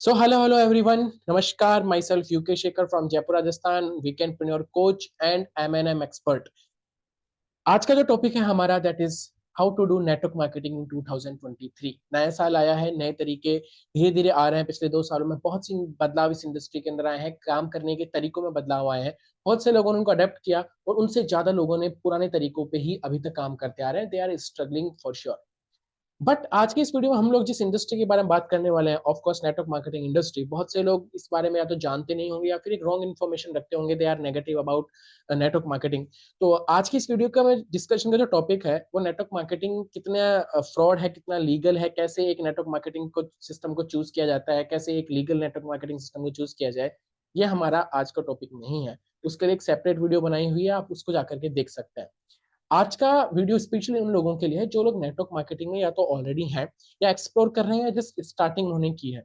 Hello everyone. Namaskar. Myself UK Shekhar from Jaipur, Rajasthan, weekendpreneur coach and M&M expert. आज का जो topic है हमारा that is how to do network marketing in 2023। नया साल आया है, नए तरीके धीरे धीरे आ रहे हैं। पिछले 2 सालों में बहुत सी बदलाव इस इंडस्ट्री के अंदर आए हैं, काम करने के तरीकों में बदलाव आए हैं। बहुत से लोगों ने उनको अडेप्ट किया और उनसे ज्यादा लोगों ने पुराने तरीकों पे ही अभी तक काम करते आ रहे हैं। They are struggling for sure. But आज की इस वीडियो में हम लोग जिस इंडस्ट्री के बारे में बात करने वाले हैं, of course network marketing industry, बहुत से लोग इस बारे में या तो जानते नहीं होंगे या फिर एक रॉन्ग इन्फॉर्मेशन रखते होंगे। They are negative about network marketing. तो आज की इस वीडियो का डिस्कशन का जो टॉपिक है वो नेटवर्क मार्केटिंग कितना फ्रॉड है, कितना लीगल है, कैसे एक नेटवर्क मार्केटिंग को सिस्टम को चूज किया जाता है, कैसे एक लीगल नेटवर्क मार्केटिंग सिस्टम को चूज किया जाए। ये हमारा आज का टॉपिक नहीं है। उसके लिए एक सेपरेट वीडियो बनाई हुई है, आप उसको जाकर के देख सकते हैं। आज का वीडियो स्पेशली उन लोगों के लिए है जो लोग नेटवर्क मार्केटिंग में या तो ऑलरेडी हैं या एक्सप्लोर कर रहे हैं या जस्ट स्टार्टिंग उन्होंने की है।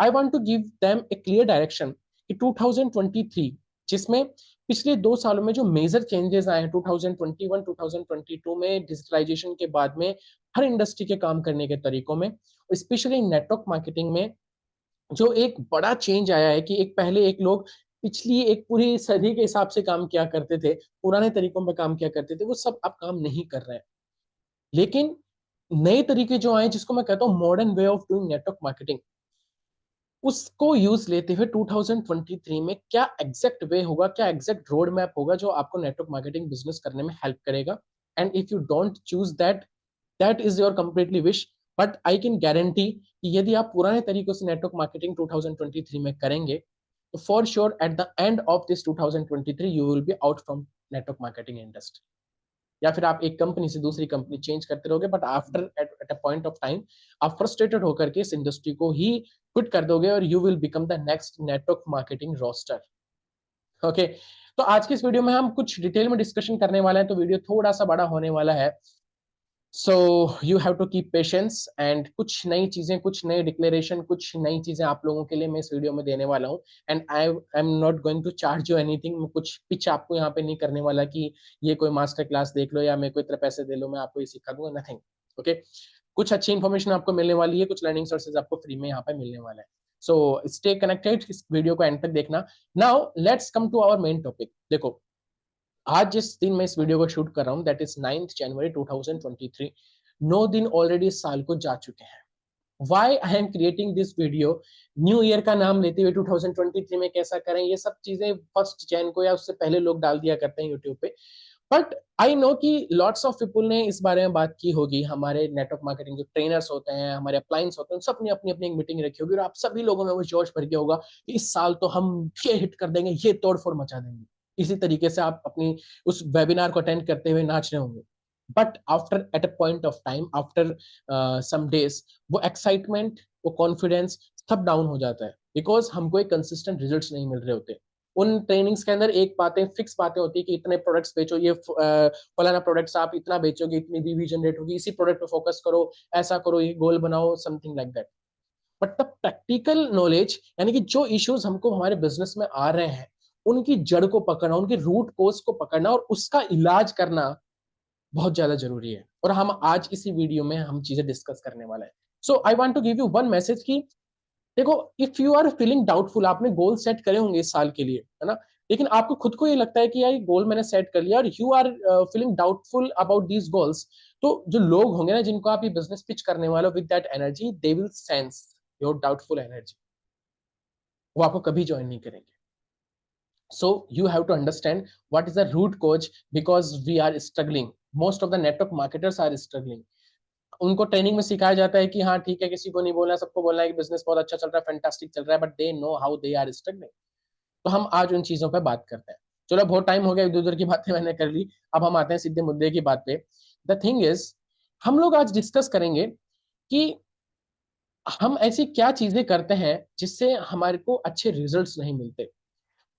I want to give them a clear direction कि 2023, जिसमें पिछले 2 सालों में जो मेजर चेंजेस आए हैं 2021 2022 में डिजिटलाइजेशन के बाद में हर इंडस्ट्री के काम करने के तरीकों में, स्पेशली नेटवर्क मार्केटिंग में जो एक बड़ा चेंज आया है कि एक पहले एक लोग पिछली एक पूरी सदी के हिसाब से काम किया करते थे, पुराने तरीकों पे काम किया करते थे, वो सब अब काम नहीं कर रहे हैं। लेकिन नए तरीके जो आए जिसको मैं कहता हूँ modern way of doing network marketing, उसको यूज लेते हुए 2023 में क्या एग्जैक्ट वे होगा, क्या एग्जैक्ट रोड मैप होगा जो आपको नेटवर्क मार्केटिंग बिजनेस करने में हेल्प करेगा। And if you don't choose that, that is your completely wish. But I can guarantee कि यदि आप पुराने तरीकों से नेटवर्क मार्केटिंग 2023 में करेंगे तो for sure at the end of this 2023 you will be out from network marketing industry. या फिर आप एक कंपनी से दूसरी कंपनी चेंज करते रहोगे, but after at a point of time आप फ्रस्ट्रेटेड होकर के इस इंडस्ट्री को ही क्विट कर दोगे और you will become the next network marketing roster. Okay, तो आज की इस वीडियो में हम कुछ डिटेल में डिस्कशन करने वाले हैं, तो वीडियो थोड़ा सा बड़ा होने वाला है। So you have to keep patience and कुछ नई चीजें, कुछ नए डिक्लेरेशन, कुछ नई चीजें आप लोगों के लिए मैं इस वीडियो में देने वाला हूँ। And I am not going to charge you anything. मैं कुछ पिच आपको यहाँ पे नहीं करने वाला कि ये कोई मास्टर क्लास देख लो या मेरे को इतने पैसे दे लो मैं आपको ये सिखा दूंगा, नथिंग। ओके, कुछ अच्छी इन्फॉर्मेशन आपको मिलने वाली है, कुछ लर्निंग सोर्सेज आपको फ्री में यहाँ पे मिलने वाला है। सो स्टे कनेक्टेड, इस वीडियो को एंड तक देखना। Now let's come to our main topic. देखो, आज जिस दिन मैं इस वीडियो को शूट कर रहा हूँ दैट इज 9 जनवरी 2023। 9 दिन ऑलरेडी इस साल को जा चुके हैं। Why I am creating this video, new year का नाम लेते हुए 2023 में कैसा करें, ये सब चीजें 1 जन को या उससे पहले लोग डाल दिया करते हैं यूट्यूब पे। बट आई नो कि लॉट्स ऑफ पीपल ने इस बारे में बात की होगी। हमारे नेटवर्क मार्केटिंग जो ट्रेनर्स होते हैं, हमारे अप्लायंस होते हैं, सब ने अपनी अपनी एक मीटिंग रखी होगी और आप सभी लोगों में वो जोश भर गया होगा कि इस साल तो हम ये हिट कर देंगे, ये तोड़ फोड़ मचा देंगे। इसी तरीके से आप अपनी उस वेबिनार को अटेंड करते हुए नाच रहे होंगे। But after at a point of time, after some days, वो एक्साइटमेंट, वो कॉन्फिडेंस सब डाउन हो जाता है बिकॉज हमको एक कंसिस्टेंट रिजल्ट्स नहीं मिल रहे होते। उन ट्रेनिंग्स के अंदर एक बातें फिक्स बातें होती है कि इतने प्रोडक्ट्स बेचो, ये फलाना प्रोडक्ट्स आप इतना बेचोगे, इतनी रीवी जनरेट होगी, इसी प्रोडक्ट पे फोकस करो, ऐसा करो, ये गोल बनाओ, something like that. But the practical knowledge, यानी कि जो इश्यूज हमको हमारे बिजनेस में आ रहे हैं उनकी जड़ को पकड़ना, उनकी रूट कोज को पकड़ना और उसका इलाज करना बहुत ज्यादा जरूरी है। और हम आज इसी वीडियो में हम चीजें डिस्कस करने वाले हैं। So I want to give you one message कि देखो, if you are feeling doubtful, आपने गोल सेट करे होंगे इस साल के लिए, है ना, लेकिन आपको खुद को ये लगता है कि यार ये गोल मैंने सेट कर लिया और you are feeling doubtful about these goals, तो जो लोग होंगे ना जिनको आप ये बिजनेस पिच करने वाले हो with that energy, they will sense your doubtful energy. वो आपको कभी ज्वाइन नहीं करेंगे। So you have to understand what is the root cause, because we are struggling, most of the network marketers are struggling। उनको training में सिखाया जाता है कि हाँ ठीक है, किसी को नहीं बोलना, सबको बोलना है कि बिजनेस बहुत अच्छा चल रहा है, फैंटास्टिक चल रहा है, but they know how they are struggling. तो हम आज उन चीजों पर बात करते हैं। चलो, बहुत टाइम हो गया, इधर उधर की बातें मैंने कर ली, अब हम आते हैं सीधे मुद्दे की बात पे। द थिंग इज, हम लोग आज डिस्कस करेंगे कि हम ऐसी क्या चीजें करते हैं जिससे हमारे को अच्छे रिजल्ट्स नहीं मिलते।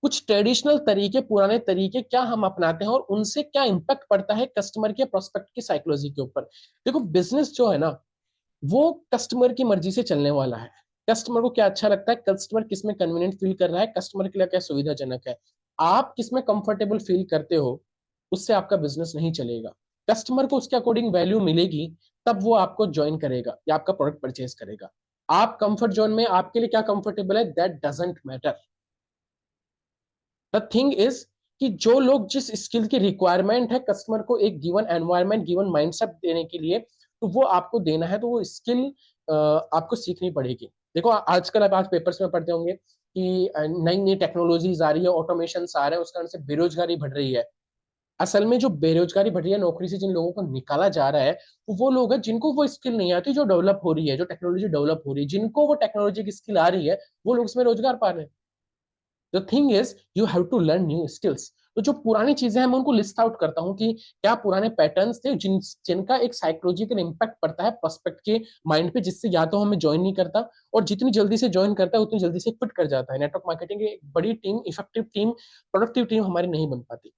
कुछ ट्रेडिशनल तरीके, पुराने तरीके क्या हम अपनाते हैं और उनसे क्या इंपैक्ट पड़ता है कस्टमर के, प्रोस्पेक्ट की साइकोलॉजी के ऊपर। देखो, बिजनेस जो है ना वो कस्टमर की मर्जी से चलने वाला है। कस्टमर को क्या अच्छा लगता है, कस्टमर किस में कन्वीनियंट फील कर रहा है, कस्टमर के लिए क्या सुविधाजनक है, आप किस में कंफर्टेबल फील करते हो, उससे आपका बिजनेस नहीं चलेगा। कस्टमर को उसके अकॉर्डिंग वैल्यू मिलेगी तब वो आपको ज्वाइन करेगा या आपका प्रोडक्ट परचेज करेगा। आप कंफर्ट जोन में, आपके लिए क्या कंफर्टेबल है, that doesn't matter. The thing is कि जो लोग जिस स्किल की रिक्वायरमेंट है कस्टमर को एक गिवन एनवायरनमेंट, गिवन माइंडसेट देने के लिए, तो वो आपको देना है, तो वो स्किल आपको सीखनी पड़ेगी। देखो आजकल आप पेपर्स में पढ़ते होंगे कि नई नई टेक्नोलॉजीज आ रही है, ऑटोमेशन आ रहा है, उस कारण से बेरोजगारी बढ़ रही है। असल में जो बेरोजगारी बढ़ रही है, नौकरी से जिन लोगों को निकाला जा रहा है, वो लोग हैं जिनको वो स्किल नहीं आती जो डेवलप हो रही है, जो टेक्नोलॉजी डेवलप हो रही है, जिनको वो टेक्नोलॉजी की स्किल आ रही है, वो लोग उसमें रोजगार पा रहे हैं। The thing is you have to learn new skills. तो जो पुरानी चीजें हैं मैं उनको लिस्ट आउट करता हूँ कि क्या पुराने पैटर्न्स थे जिनका एक साइकोलॉजिकल इंपैक्ट पड़ता है प्रोस्पेक्ट के माइंड पे, जिससे या तो हमें ज्वाइन नहीं करता, और जितनी जल्दी से ज्वाइन करता है उतनी जल्दी से क्विट कर जाता है। नेटवर्क मार्केटिंग की एक बड़ी team, effective team, productive team हमारी नहीं बन पाती।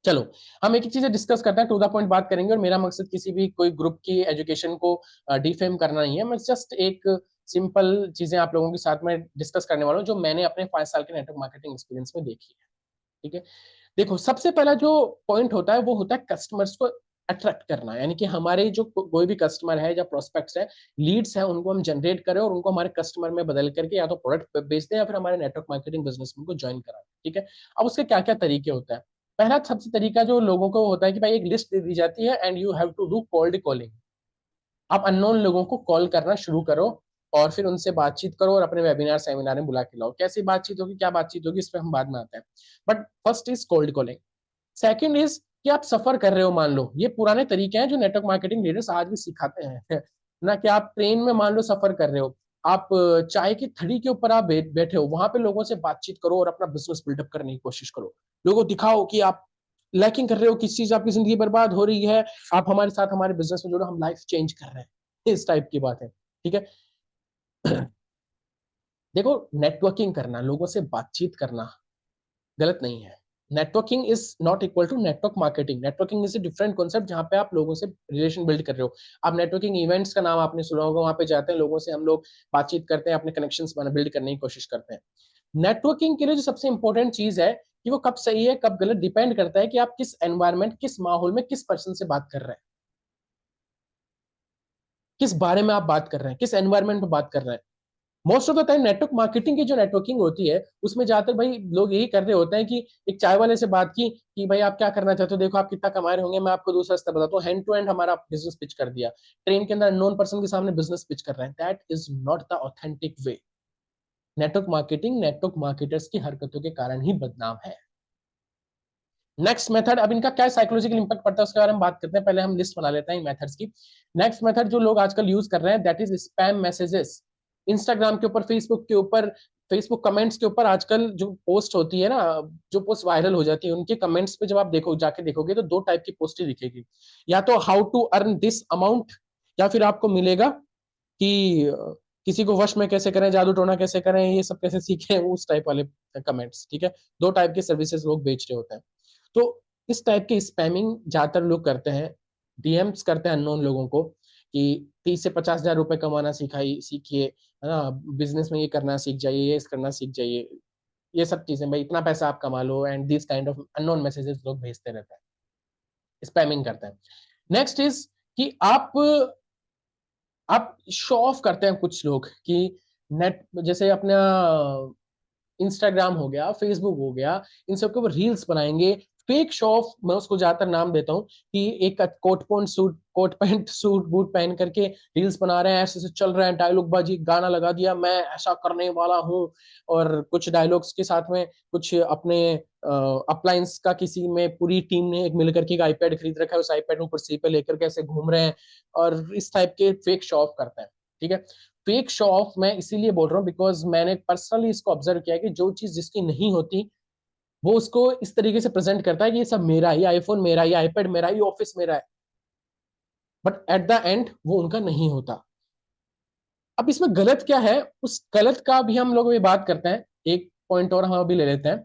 चलो हम एक एक चीजें डिस्कस करते हैं, टू द पॉइंट बात करेंगे। और मेरा मकसद किसी भी कोई ग्रुप की एजुकेशन को डिफेम करना नहीं है, मैं जस्ट एक सिंपल चीजें आप लोगों के साथ में डिस्कस करने वाला हूँ जो मैंने अपने 5 साल के नेटवर्क मार्केटिंग एक्सपीरियंस में देखी है। ठीक है, देखो सबसे पहला जो पॉइंट होता है वो होता है कस्टमर्स को अट्रैक्ट करना, यानी कि हमारे जो कोई भी कस्टमर है या प्रोस्पेक्ट्स है, लीड्स है, उनको हम जनरेट करें और उनको हमारे कस्टमर में बदल करके या तो प्रोडक्ट बेच दें या फिर हमारे नेटवर्क मार्केटिंग बिजनेस में उनको ज्वाइन कराएं। ठीक है, अब उसके क्या क्या तरीके होते हैं। पहला सबसे तरीका जो लोगों को होता है कि भाई एक लिस्ट दे दी जाती है and you have to do cold calling. आप अननोन लोगों को कॉल करना शुरू करो और फिर उनसे बातचीत करो और अपने वेबिनार सेमिनार में बुला के लाओ। कैसी बातचीत होगी, क्या बातचीत होगी, इस पर हम बाद में आते हैं। But first is cold calling. Second is कि आप सफर कर रहे हो, मान लो ये पुराने तरीके हैं जो नेटवर्क मार्केटिंग लीडर्स आज भी सिखाते हैं ना, कि आप ट्रेन में मान लो सफर कर रहे हो, आप चाय की थड़ी के ऊपर आप बैठे हो, वहां पे लोगों से बातचीत करो और अपना बिजनेस बिल्डअप करने की कोशिश करो। लोगों को दिखाओ कि आप लैकिंग कर रहे हो, किस चीज आपकी जिंदगी बर्बाद हो रही है, आप हमारे साथ हमारे बिजनेस में जुड़ो, हम लाइफ चेंज कर रहे हैं, इस टाइप की बात है। ठीक है, देखो नेटवर्किंग करना, लोगों से बातचीत करना गलत नहीं है। Networking is not equal to network marketing. Networking is a different concept जहां पे आप लोगों से रिलेशन बिल्ड कर रहे हो। आप नेटवर्किंग इवेंट्स का नाम आपने सुना होगा, वहां पे जाते हैं, लोगों से हम लोग बातचीत करते हैं, अपने कनेक्शंस बिल्ड करने की कोशिश करते हैं। नेटवर्किंग के लिए जो सबसे इंपॉर्टेंट चीज है कि वो कब सही है कब गलत, डिपेंड करता है कि आप किस एनवायरमेंट, किस माहौल में, किस पर्सन से बात कर रहे हैं, किस बारे में आप बात कर रहे हैं, किस एनवायरमेंट में बात कर रहे हैं। Most of the time network marketing की जो नेटवर्किंग होती है उसमें ज्यादातर भाई लोग यही कर रहे होते हैं कि एक चाय वाले से बात की कि भाई आप क्या करना चाहते हो, देखो आप कितना कमा रहे होंगे, मैं आपको दूसरा रास्ता बताता हूँ, हैंड टू हैंड हमारा बिजनेस पिच कर दिया। ट्रेन के अंदर नॉन पर्सन के सामने बिजनेस पिच कर रहे हैं, that is not the authentic way. Network marketing network marketers की हरकतों के कारण ही बदनाम है। नेक्स्ट मेथड, अब इनका क्या साइकोलॉजिकल इंपैक्ट पड़ता है उसके बारे में बात करते हैं, पहले हम लिस्ट बना लेते हैं मेथड्स की। नेक्स्ट मेथड जो लोग आजकल यूज कर रहे हैं that is spam messages. Instagram के ऊपर, फेसबुक के ऊपर, फेसबुक कमेंट्स के ऊपर आजकल जो पोस्ट होती है ना, जो पोस्ट वायरल हो जाती है, उनके कमेंट्स पे जब आप देखो, जाके देखोगे तो दो टाइप की पोस्टें दिखेगी। या तो how to earn this amount, या फिर आपको मिलेगा कि किसी को वश में कैसे करें, जादू टोना कैसे करें, ये सब कैसे सीखें, उस टाइप वाले कमेंट्स। ठीक है, दो टाइप के सर्विसेज लोग बेच रहे होते हैं। तो इस टाइप की स्पैमिंग ज्यादातर लोग करते हैं, डीएम्स करते हैं अननोन लोगों को कि 30 से 50 हजार रुपए कमाना सिखाई सीखिए, है ना, बिजनेस में ये करना सीख जाइए, ये करना सीख जाइए, ये सब चीजें, भाई इतना पैसा आप कमा लो, and this kind of unknown messages लोग भेजते रहते हैं, स्पैमिंग करते हैं। नेक्स्ट इज कि आप शो ऑफ करते हैं कुछ लोग कि नेट, जैसे अपना इंस्टाग्राम हो गया, फेसबुक हो गया, इन सब के ऊपर रील्स बनाएंगे, फेक शो ऑफ, मैं उसको ज्यादातर नाम देता हूँ कि एक कोट पैंट सूट बूट पहन करके रील्स बना रहे हैं, ऐसे ऐसे चल रहे हैं, डायलॉग बाजी, गाना लगा दिया, मैं ऐसा करने वाला हूँ, और कुछ डायलॉग्स के साथ में कुछ अपने अप्लायंस का, किसी में पूरी टीम ने एक मिलकर के एक आईपैड खरीद रखा है, उस आईपैड ऊपर सी पे लेकर के ऐसे घूम रहे हैं और इस टाइप के फेक शो ऑफ करते हैं। ठीक है, फेक शो ऑफ मैं इसीलिए बोल रहा हूँ बिकॉज मैंने पर्सनली इसको ऑब्जर्व किया है कि जो चीज जिसकी नहीं होती वो उसको इस तरीके से प्रेजेंट करता है कि ये सब मेरा, ये आईफोन मेरा, ये आईपैड मेरा, ये ऑफिस मेरा है, बट एट द एंड वो उनका नहीं होता। अब इसमें गलत क्या है, उस गलत का भी हम लोग अभी बात करते हैं, एक पॉइंट और हम अभी ले लेते हैं,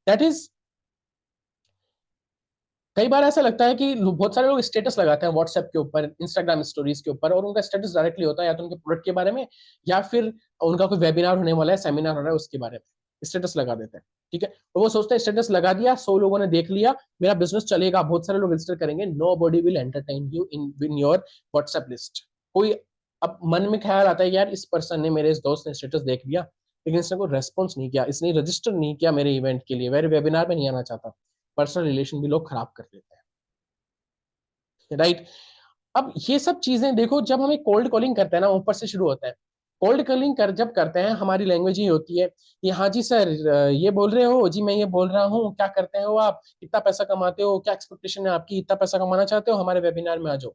दैट इज कई बार ऐसा लगता है कि बहुत सारे लोग स्टेटस लगाते हैं व्हाट्सएप के ऊपर, इंस्टाग्राम स्टोरीज के ऊपर, और उनका स्टेटस डायरेक्टली होता है या तो उनके प्रोडक्ट के बारे में, या फिर उनका कोई वेबिनार होने वाला है, सेमिनार हो रहा है, उसके बारे में स्टेटस लगा देते हैं। ठीक है, तो वो सोचते हैं स्टेटस लगा दिया, 100 लोगों ने देख लिया, मेरा बिजनेस चलेगा, बहुत सारे लोग रजिस्टर करेंगे, nobody will entertain you in your WhatsApp list. कोई अब मन में ख्याल आता है यार इस पर्सन ने, मेरे इस दोस्त ने स्टेटस देख लिया लेकिन इसने कोई रेस्पॉन्स नहीं किया, इसने रजिस्टर नहीं किया मेरे इवेंट के लिए, मेरे वेबिनार में नहीं आना चाहता। पर्सनल रिलेशन भी लोग खराब कर लेते हैं, राइट। अब ये सब चीजें देखो, जब हमें कोल्ड कॉलिंग करते हैं ना, ऊपर से शुरू होता है। कोल्ड कॉलिंग जब करते हैं, हमारी लैंग्वेज ही होती है कि हाँ जी सर, ये बोल रहे हो जी, मैं ये बोल रहा हूँ, क्या करते हो आप, कितना पैसा कमाते हो, क्या एक्सपेक्टेशन है आपकी, इतना पैसा कमाना चाहते हो, हमारे वेबिनार में आ जाओ।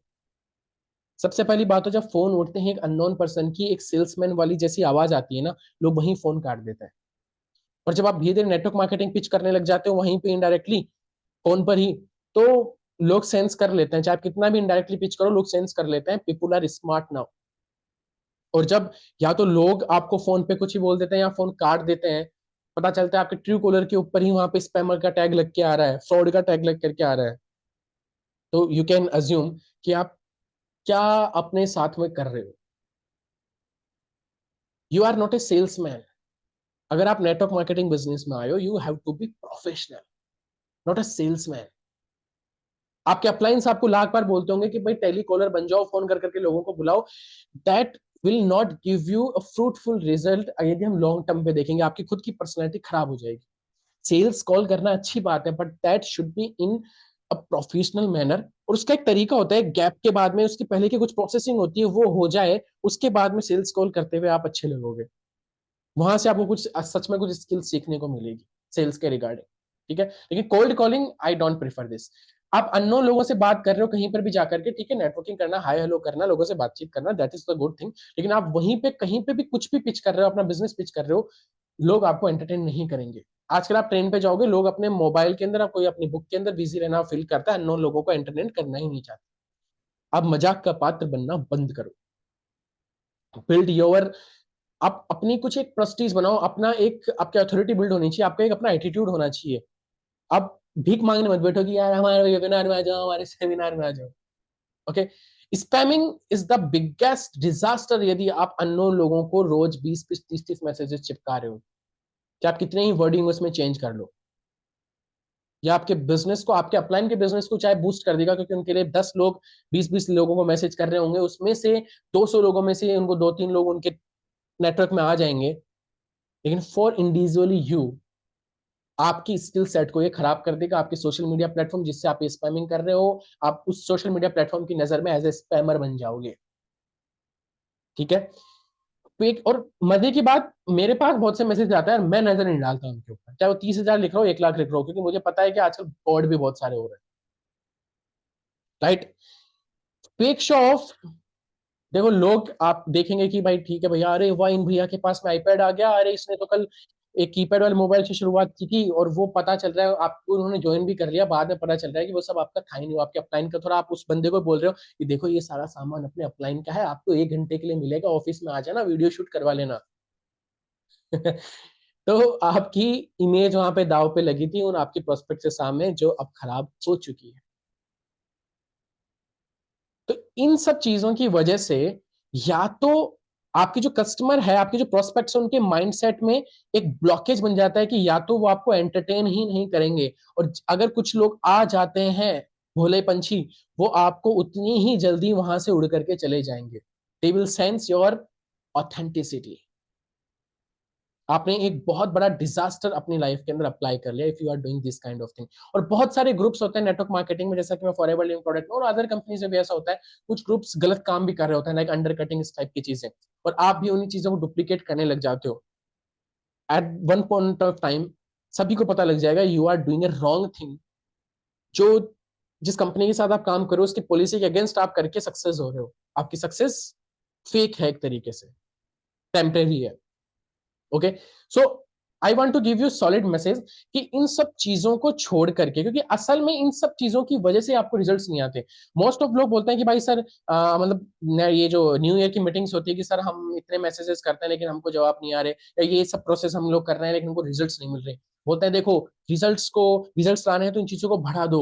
सबसे पहली बात तो जब फोन उठते हैं एक अननोन पर्सन की एक सेल्समैन वाली जैसी आवाज आती है ना, लोग वहीं फोन काट देते हैं। और जब आप धीरे धीरे नेटवर्क मार्केटिंग पिच करने लग जाते हो वहीं पे इनडायरेक्टली, फोन पर ही, तो लोग सेंस कर लेते हैं, चाहे आप कितना भी इनडायरेक्टली पिच करो, लोग सेंस कर लेते हैं, पीपुल आर स्मार्ट नाउ। और जब या तो लोग आपको फोन पे कुछ ही बोल देते हैं या फोन काट देते हैं, पता चलता है आपके ट्रू कॉलर के ऊपर ही वहां पे स्पैमर का टैग लग के आ रहा है, फ्रॉड का टैग लग करके आ रहा है, तो यू कैन अज्यूम कि आप क्या अपने साथ में कर रहे हो। You are not a salesman. अगर आप नेटवर्क मार्केटिंग बिजनेस में आए हो, you have to be professional, not a salesman. आपके अपलाइंस आपको लाख बार बोलते होंगे कि भाई टेली कॉलर बन जाओ, फोन कर करके लोगों को बुलाओ, that will not give you a fruitful result. यदि हम लॉन्ग टर्म पे देखेंगे, आपकी खुद की पर्सनैलिटी खराब हो जाएगी। सेल्स कॉल करना अच्छी बात है, but that should be in a professional manner. और उसका एक तरीका होता है, गैप के बाद में उसके पहले की कुछ प्रोसेसिंग होती है, वो हो जाए, उसके बाद में सेल्स कॉल करते हुए आप अच्छे लगोगे। वहां से आपको कुछ सच में कुछ स्किल सीखने को मिलेगी सेल्स के रिगार्डिंग, ठीक है। लेकिन cold calling I don't prefer this. आप अननोन लोगों से बात कर रहे हो कहीं पर भी जाकर के, ठीक है, नेटवर्किंग करना, हाय हेलो करना, लोगों से बातचीत करना, that is the good thing. लेकिन आप वहीं पे कहीं पे भी कुछ भी पिच कर रहे हो, अपना बिजनेस पिच कर रहे हो, लोग आपको एंटरटेन नहीं करेंगे। आजकल आप ट्रेन पे जाओगे, लोग अपने मोबाइल के अंदर, कोई अपनी बुक के अंदर बिजी रहना फील करता है, अननोन लोगों को एंटरटेन करना ही नहीं चाहते। आप मजाक का पात्र बनना बंद करो। बिल्ड योर, आप अपनी कुछ एक प्रेस्टीज बनाओ, अपना एक आपकी अथॉरिटी बिल्ड होनी चाहिए, आपका एक अपना एटीट्यूड होना चाहिए। आप भीख मांगने मत बैठो कि यार हमारे वेबिनार में आ जाओ, हमारे सेमिनार में आ जाओ। Okay. Spamming is the biggest disaster. यदि आप अननोन लोगों को रोज 20 20 30 30 मैसेजेस चिपका रहे हो, कि आप कितने ही वर्डिंग उसमें चेंज कर लो, या आपके बिजनेस को, आपके अपलाइन के बिजनेस को चाहे बूस्ट कर देगा, क्योंकि उनके लिए 10 लोग 20 20 लोगों को मैसेज कर रहे होंगे, उसमें से 200 लोगों में से उनको 2 3 लोग उनके नेटवर्क में आ जाएंगे। लेकिन फॉर इंडिविजुअली यू, आपकी स्किल सेट को ये खराब कर देगा। आपके सोशल मीडिया प्लेटफॉर्म जिससे आप स्पैमिंग कर रहे हो, आप उस सोशल मीडिया प्लेटफॉर्म की नजर में एज ए स्पैमर बन जाओगे, ठीक है। और मजे की बात, मेरे पास बहुत से मैसेज आता है, मैं नजर नहीं डालता उनके ऊपर, चाहे वो 30,000 लिख रहा हो, 1 लाख लिख रहा हो, क्योंकि मुझे पता है कि आजकल फ्रॉड भी बहुत सारे हो रहे हैं, राइट। Fake show off. देखो लोग, आप देखेंगे कि भाई ठीक है भैया, अरे वाह इन भैया के पास में आईपैड आ गया, अरे इसने तो कल एक कीपैड वाले मोबाइल से शुरुआत की थी, और वो पता चल रहा है आपको, उन्होंने ज्वाइन भी कर लिया, बाद में पता चल रहा है कि वो सब आपका था ही नहीं, वो आपके अपलाइन का। थोड़ा आप उस बंदे को बोल रहे हो कि देखो ये सारा सामान अपने अपलाइन का है, आपको 1 घंटे के लिए मिलेगा, ऑफिस में आ जाना, वीडियो शूट करवा लेना। तो आपकी इमेज वहां पे दाव पे लगी थी उन आपकी प्रोस्पेक्ट से सामने, जो अब खराब हो चुकी है। तो इन सब चीजों की वजह से, या तो आपकी जो कस्टमर है, आपके जो प्रोस्पेक्ट्स हैं, उनके माइंडसेट में एक ब्लॉकेज बन जाता है कि या तो वो आपको एंटरटेन ही नहीं करेंगे, और अगर कुछ लोग आ जाते हैं भोले पंछी, वो आपको उतनी ही जल्दी वहां से उड़ करके चले जाएंगे। They will sense your authenticity. आपने एक बहुत बड़ा डिजास्टर अपनी लाइफ के अंदर अप्लाई कर लिया if you are doing this kind of thing. और बहुत सारे ग्रुप्स होते हैं नेटवर्क मार्केटिंग में, जैसा कि मैं फॉरएवर लिविंग प्रोडक्ट और अदर कंपनीज में भी ऐसा होता है, कुछ ग्रुप्स गलत काम भी कर रहे होते हैं, लाइक अंडर कटिंग इस टाइप की चीजें, और आप भी उन्हीं चीजों को डुप्लीकेट करने लग जाते हो। At one point of time सभी को पता लग जाएगा you are doing a wrong thing. जो जिस कंपनी के साथ आप काम करो, उसकी पॉलिसी के अगेंस्ट आप करके सक्सेस हो रहे हो, आपकी सक्सेस फेक है, एक तरीके से टेम्परेरी है। Okay. So I want to give you solid message कि इन सब चीजों को छोड़ करके, क्योंकि असल में इन सब चीजों की वजह से आपको रिजल्ट्स नहीं आते। मोस्ट ऑफ लोग बोलते हैं कि भाई सर, मतलब ये जो न्यू ईयर की मीटिंग्स होती है कि सर हम इतने मैसेजेस करते हैं लेकिन हमको जवाब नहीं आ रहे, या ये सब प्रोसेस हम लोग कर रहे हैं लेकिन हमको रिजल्ट्स नहीं मिल रहे। बोलते हैं देखो, रिजल्ट्स लाने हैं तो इन चीजों को बढ़ा दो,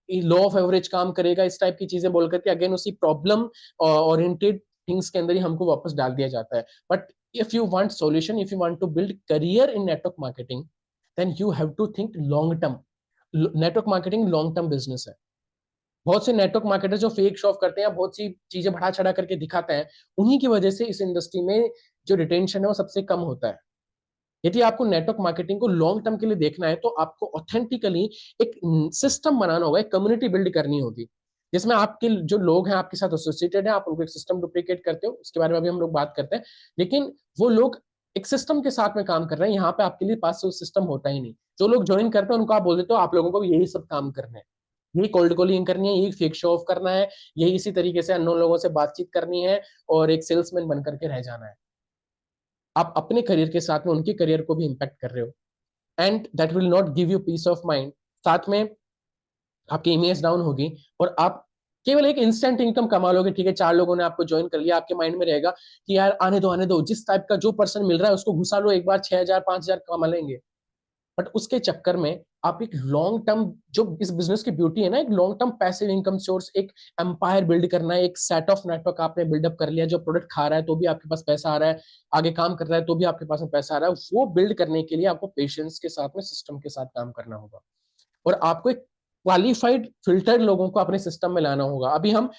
लॉ ऑफ एवरेज काम करेगा, इस टाइप की चीजें बोल करके अगेन उसी प्रॉब्लम ओरिएंटेड थिंग्स के अंदर ही हमको वापस डाल दिया जाता है। But if you want solution, if you want to build career in network marketing, then you have to think long term. Network marketing long term business है, बहुत से नेटवर्क मार्केटर जो फेक शो ऑफ करते हैं, बहुत सी चीजें बढ़ा चढ़ा करके दिखाते हैं, उन्हीं की वजह से इस इंडस्ट्री में जो रिटेंशन है वो सबसे कम होता है। यदि आपको नेटवर्क मार्केटिंग को लॉन्ग टर्म के लिए देखना है तो आपको ऑथेंटिकली एक सिस्टम बनाना होगा, एक कम्युनिटी बिल्ड करनी होगी, जिसमें आपके जो लोग हैं आपके साथ एसोसिएटेड है, आप उनको एक सिस्टम डुप्लीकेट करते हो, उसके बारे में अभी हम लोग बात करते हैं। लेकिन वो लोग एक सिस्टम के साथ में काम कर रहे हैं, यहाँ पे आपके लिए पास सिस्टम होता ही नहीं। जो लोग ज्वाइन करते हैं उनको आप बोल देते हो आप लोगों को यही सब काम करना है, यही कोल्ड कॉलिंग करनी है, यही फेक शो ऑफ करना है, यही इसी तरीके से अननोन लोगों से बातचीत करनी है और एक सेल्समैन बन करके रह जाना है। आप अपने करियर के साथ में उनके करियर को भी इंपैक्ट कर रहे हो, and that will not give you peace of mind. साथ में आपकी इमेज डाउन होगी और आप केवल एक इंस्टेंट इनकम कमा लोगे। ठीक है, 4 लोगों ने आपको ज्वाइन कर लिया, आपके माइंड में रहेगा कि यार आने दो, जिस टाइप का जो पर्सन मिल रहा है उसको घुसा लो, एक बार 6,000 5,000 कमा लेंगे। बट उसके चक्कर में आप एक लॉन्ग टर्म, जो इस बिजनेस की ब्यूटी है ना, एक long term passive income source, एक एम्पायर बिल्ड करना है, एक सेट ऑफ नेटवर्क आपने बिल्डअप कर लिया, जो प्रोडक्ट खा रहा है तो भी आपके पास पैसा आ रहा है, आगे काम कर रहा है तो भी आपके पास में पैसा आ रहा है। वो बिल्ड करने के लिए आपको पेशेंस के साथ में सिस्टम के साथ काम करना होगा और आपको एक क्वालिफाइड फिल्टर्ड लोगों को अपने सिस्टम में लाना होगा। अभी हम,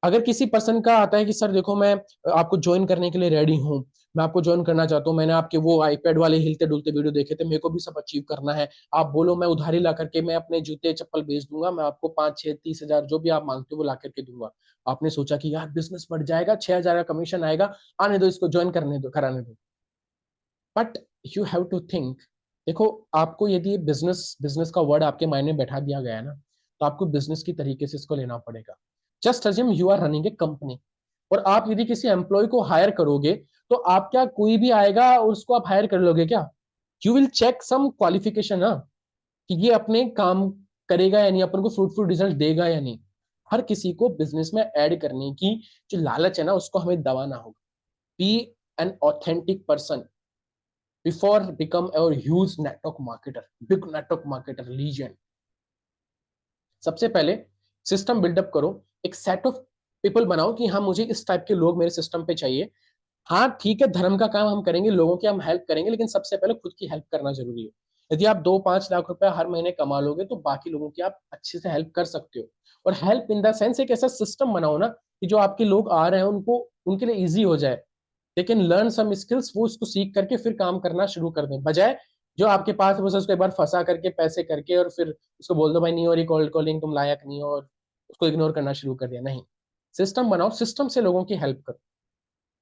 अगर किसी पर्सन का आता है कि सर देखो मैं आपको ज्वाइन करने के लिए रेडी हूँ, मैं आपको ज्वाइन करना चाहता हूँ, मैंने आपके वो आईपैड वाले हिलते डुलते वीडियो देखे थे, मेरे को भी सब अचीव करना है, आप बोलो मैं उधारी ला करके मैं अपने जूते चप्पल बेच दूंगा, मैं आपको 5 6 30 हजार जो भी आप मांगते हो वो ला करके दूंगा। आपने सोचा कि यार बिजनेस बढ़ जाएगा, 6,000 का कमीशन आएगा, आने दो इसको ज्वाइन करने दो, कराने दो। But you have to think, देखो आपको यदि बिजनेस बिजनेस का वर्ड आपके माइंड में बैठा दिया गया है ना, तो आपको बिजनेस की तरीके से इसको लेना पड़ेगा। Just assume you are running a company और आप यदि किसी एम्प्लॉय को हायर करोगे तो आप क्या कोई भी आएगा और उसको आप हायर कर लोगे क्या? You will check some qualification ना, कि ये अपने काम करेगा या नहीं, अपन को फ्रूटफुल रिजल्ट देगा या नहीं। हर किसी को बिजनेस में ऐड करने की जो लालच है ना उसको हमें दबाना होगा। Be an authentic person before become a huge network marketer, big network marketer legend। सबसे पहले सिस्टम बिल्डअप करो, एक सेट ऑफ पीपल बनाओ कि हाँ मुझे इस टाइप के लोग मेरे सिस्टम पे चाहिए। हाँ ठीक है, धर्म का काम हम करेंगे, लोगों की हम हेल्प करेंगे, लेकिन सबसे पहले खुद की हेल्प करना जरूरी है। यदि आप 2 5 लाख रुपए हर महीने कमा लोगे तो बाकी लोगों की आप अच्छे से हेल्प कर सकते हो। और हेल्प इन द सेंस एक ऐसा सिस्टम बनाओ ना कि जो आपके लोग आ रहे हैं उनको, उनके लिए ईजी हो जाए, they can learn some skills, वो उसको सीख करके फिर काम करना शुरू कर दें, बजाय जो आपके पास है बस उसको एक बार फंसा करके पैसे करके और फिर उसको बोल दो भाई नहीं हो रही कोल्ड कॉलिंग, तुम लायक नहीं हो, और उसको इग्नोर करना शुरू कर दिया। नहीं, सिस्टम बनाओ, सिस्टम से लोगों की हेल्प करो।